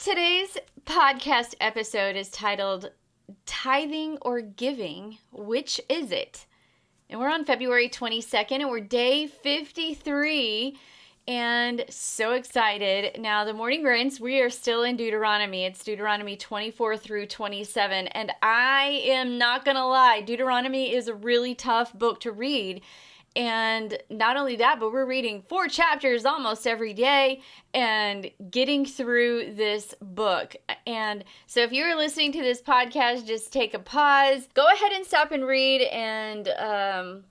Today's podcast episode is titled Tithing or Giving, Which Is It? And we're on February 22nd and we're day 53 and so excited. Now the morning rinse, we are still in Deuteronomy. It's Deuteronomy 24 through 27. And I am not going to lie, Deuteronomy is a really tough book to read. And not only that, but we're reading 4 chapters almost every day and getting through this book. And so if you're listening to this podcast, just take a pause, go ahead and stop and read. And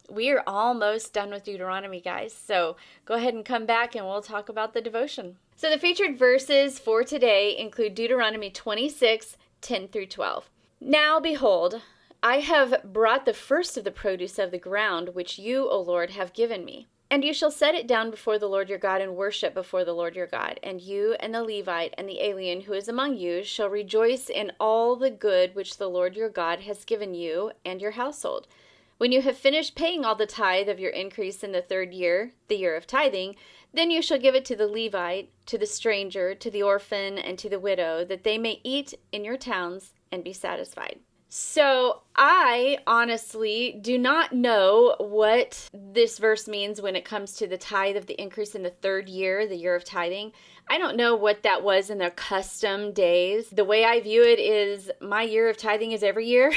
we are almost done with Deuteronomy, guys. So go ahead and come back and we'll talk about the devotion. So the featured verses for today include Deuteronomy 26, 10 through 12. Now behold, I have brought the first of the produce of the ground, which you, O Lord, have given me. And you shall set it down before the Lord your God and worship before the Lord your God. And you and the Levite and the alien who is among you shall rejoice in all the good which the Lord your God has given you and your household. When you have finished paying all the tithe of your increase in the 3rd year, the year of tithing, then you shall give it to the Levite, to the stranger, to the orphan, and to the widow, that they may eat in your towns and be satisfied. So I honestly do not know what this verse means when it comes to the tithe of the increase in the 3rd year, the year of tithing. I don't know what that was in their custom days. The way I view it is my year of tithing is every year.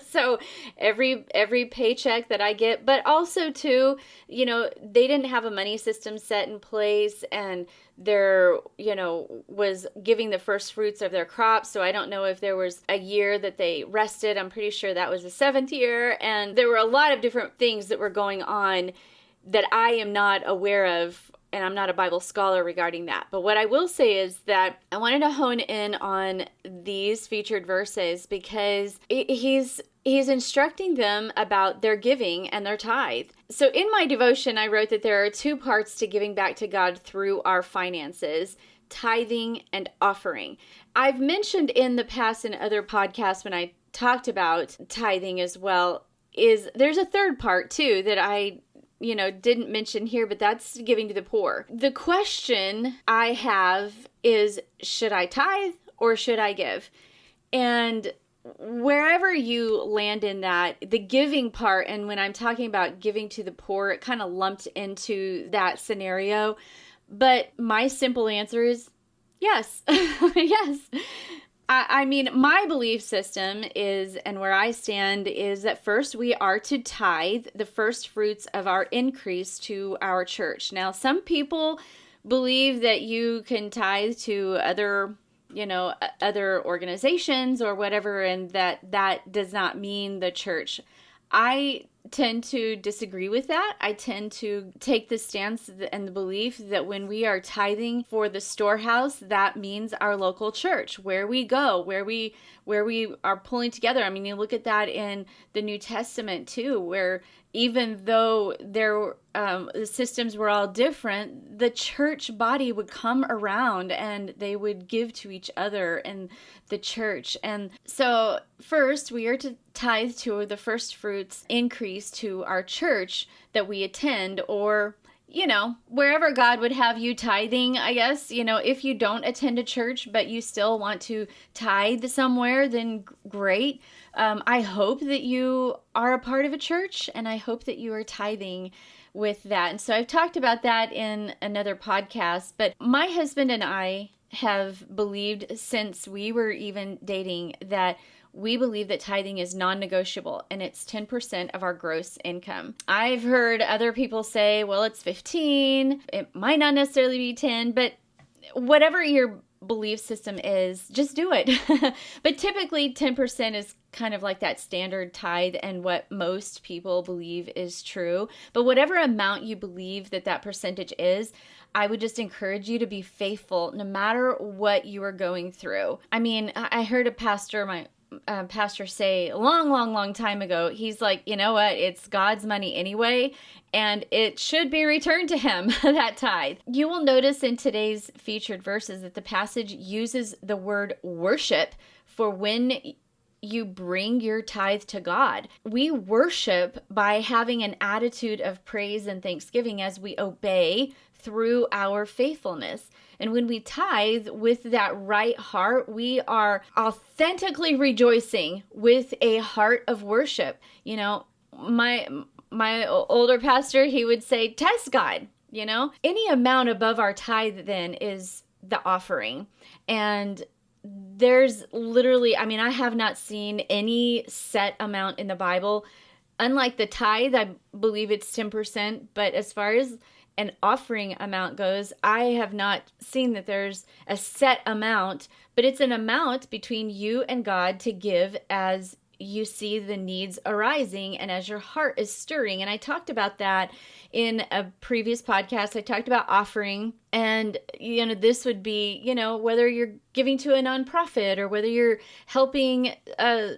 So every paycheck that I get, but also too, they didn't have a money system set in place and there, was giving the first fruits of their crops. So I don't know if there was a year that they rested. I'm pretty sure that was the 7th year. And there were a lot of different things that were going on that I am not aware of. And I'm not a Bible scholar regarding that. But what I will say is that I wanted to hone in on these featured verses because he's instructing them about their giving and their tithe. So in my devotion, I wrote that there are 2 parts to giving back to God through our finances: tithing and offering. I've mentioned in the past in other podcasts when I talked about tithing as well, there's a 3rd part too that I didn't mention here, but that's giving to the poor. The question I have is, should I tithe or should I give? And wherever you land in that, the giving part, and when I'm talking about giving to the poor, it kind of lumped into that scenario. But my simple answer is yes. Yes. I mean, my belief system is, and where I stand is that first we are to tithe the first fruits of our increase to our church. Now, some people believe that you can tithe to other organizations or whatever, and that does not mean the church. I tend to disagree with that. I tend to take the stance and the belief that when we are tithing for the storehouse, that means our local church, where we go, where we are pulling together. I mean, you look at that in the New Testament too, where even though the systems were all different, the church body would come around and they would give to each other in the church. And so first, we are to tithe to the first fruits increase to our church that we attend, or wherever God would have you tithing, I guess. If you don't attend a church, but you still want to tithe somewhere, then great. I hope that you are a part of a church, and I hope that you are tithing with that. And so I've talked about that in another podcast, but my husband and I have believed since we were even dating that we believe that tithing is non-negotiable, and it's 10% of our gross income. I've heard other people say, well, it's 15. It might not necessarily be 10, but whatever your belief system is, just do it. But typically 10% is kind of like that standard tithe and what most people believe is true. But whatever amount you believe that percentage is, I would just encourage you to be faithful no matter what you are going through. I mean, I heard a pastor, my pastor say a long time ago, he's like, you know what, it's God's money anyway, and it should be returned to him, that tithe. You will notice in today's featured verses that the passage uses the word worship for when you bring your tithe to God. We worship by having an attitude of praise and thanksgiving as we obey through our faithfulness. And when we tithe with that right heart, we are authentically rejoicing with a heart of worship. You know, my older pastor, he would say, test God. You know, any amount above our tithe then is the offering. And there's literally, I mean, I have not seen any set amount in the Bible. Unlike the tithe, I believe it's 10%. But as far as an offering amount goes, I have not seen that there's a set amount, but it's an amount between you and God to give as you see the needs arising and as your heart is stirring. And I talked about that in a previous podcast. I talked about offering, and this would be, whether you're giving to a nonprofit or whether you're helping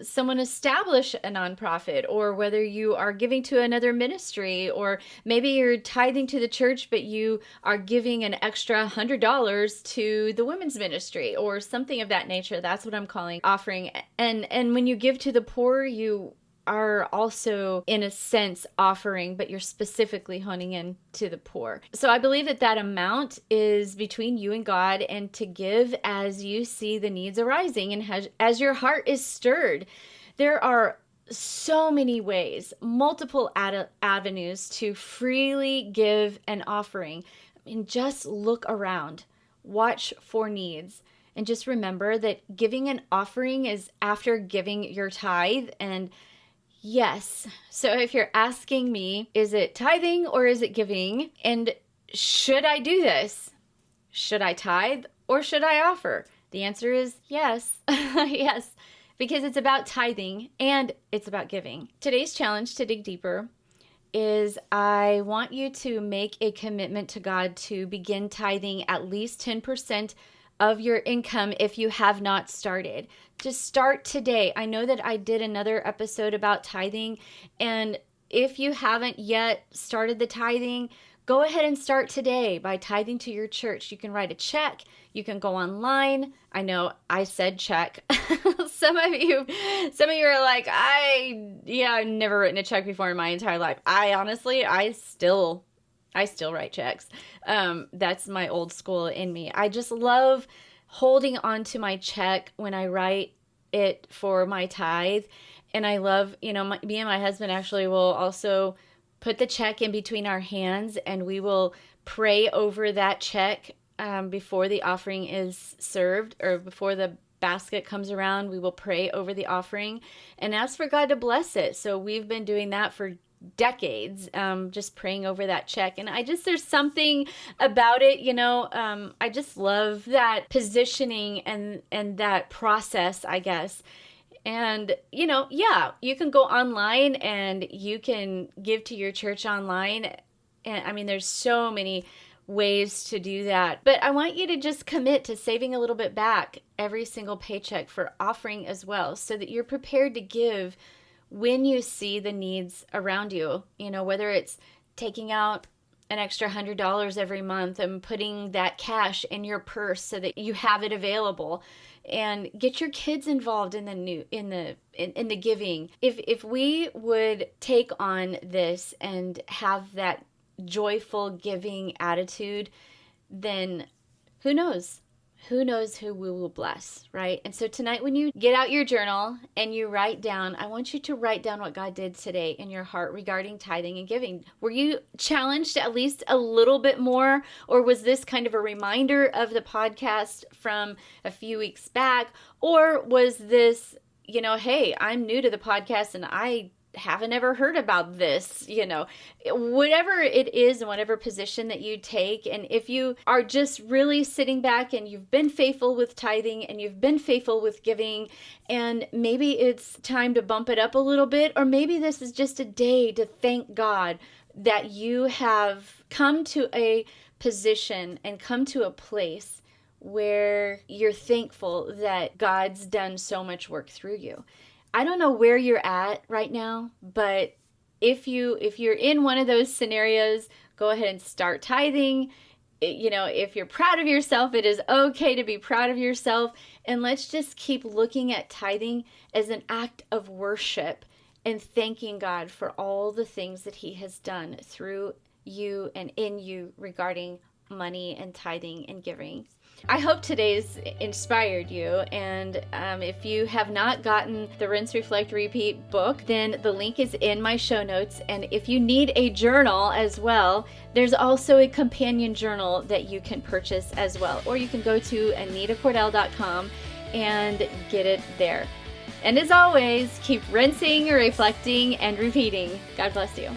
someone establish a nonprofit, or whether you are giving to another ministry, or maybe you're tithing to the church but you are giving an extra $100 to the women's ministry or something of that nature. That's what I'm calling offering. And when you give to the poor, you are also, in a sense, offering, but you're specifically honing in to the poor. So I believe that amount is between you and God, and to give as you see the needs arising and as your heart is stirred. There are so many ways, multiple avenues to freely give an offering. I mean, just look around, watch for needs. And just remember that giving an offering is after giving your tithe. And yes, so if you're asking me, is it tithing or is it giving? And should I do this? Should I tithe or should I offer? The answer is yes. Yes, because it's about tithing and it's about giving. Today's challenge to dig deeper is I want you to make a commitment to God to begin tithing at least 10% of your income if you have not started. Just start today. I know that I did another episode about tithing, and if you haven't yet started the tithing, go ahead and start today by tithing to your church. You can write a check. You can go online. I know I said check. Some of you are like, I've never written a check before in my entire life. I still write checks. That's my old school in me. I just love holding on to my check when I write it for my tithe. And I love, me and my husband actually will also put the check in between our hands, and we will pray over that check before the offering is served, or before the basket comes around. We will pray over the offering and ask for God to bless it. So we've been doing that for decades, just praying over that check. And there's something about it, I just love that positioning and that process, I guess. And, you can go online and you can give to your church online. And I mean, there's so many ways to do that. But I want you to just commit to saving a little bit back every single paycheck for offering as well, so that you're prepared to give when you see the needs around you, whether it's taking out an extra $100 every month and putting that cash in your purse so that you have it available, and get your kids involved in the giving. If we would take on this and have that joyful giving attitude, then who knows? Who knows who we will bless, right? And so tonight, when you get out your journal and you write down, I want you to write down what God did today in your heart regarding tithing and giving. Were you challenged at least a little bit more? Or was this kind of a reminder of the podcast from a few weeks back? Or was this, hey, I'm new to the podcast and I haven't ever heard about this, whatever it is and whatever position that you take. And if you are just really sitting back and you've been faithful with tithing and you've been faithful with giving, and maybe it's time to bump it up a little bit, or maybe this is just a day to thank God that you have come to a position and come to a place where you're thankful that God's done so much work through you. I don't know where you're at right now, but if you're in one of those scenarios, go ahead and start tithing. If you're proud of yourself, it is okay to be proud of yourself. And let's just keep looking at tithing as an act of worship and thanking God for all the things that He has done through you and in you regarding money and tithing and giving. I hope today's inspired you, and if you have not gotten the Rinse, Reflect, Repeat book, then the link is in my show notes. And if you need a journal as well, there's also a companion journal that you can purchase as well, or you can go to anitacordell.com and get it there. And as always, keep rinsing, reflecting, and repeating. God bless you.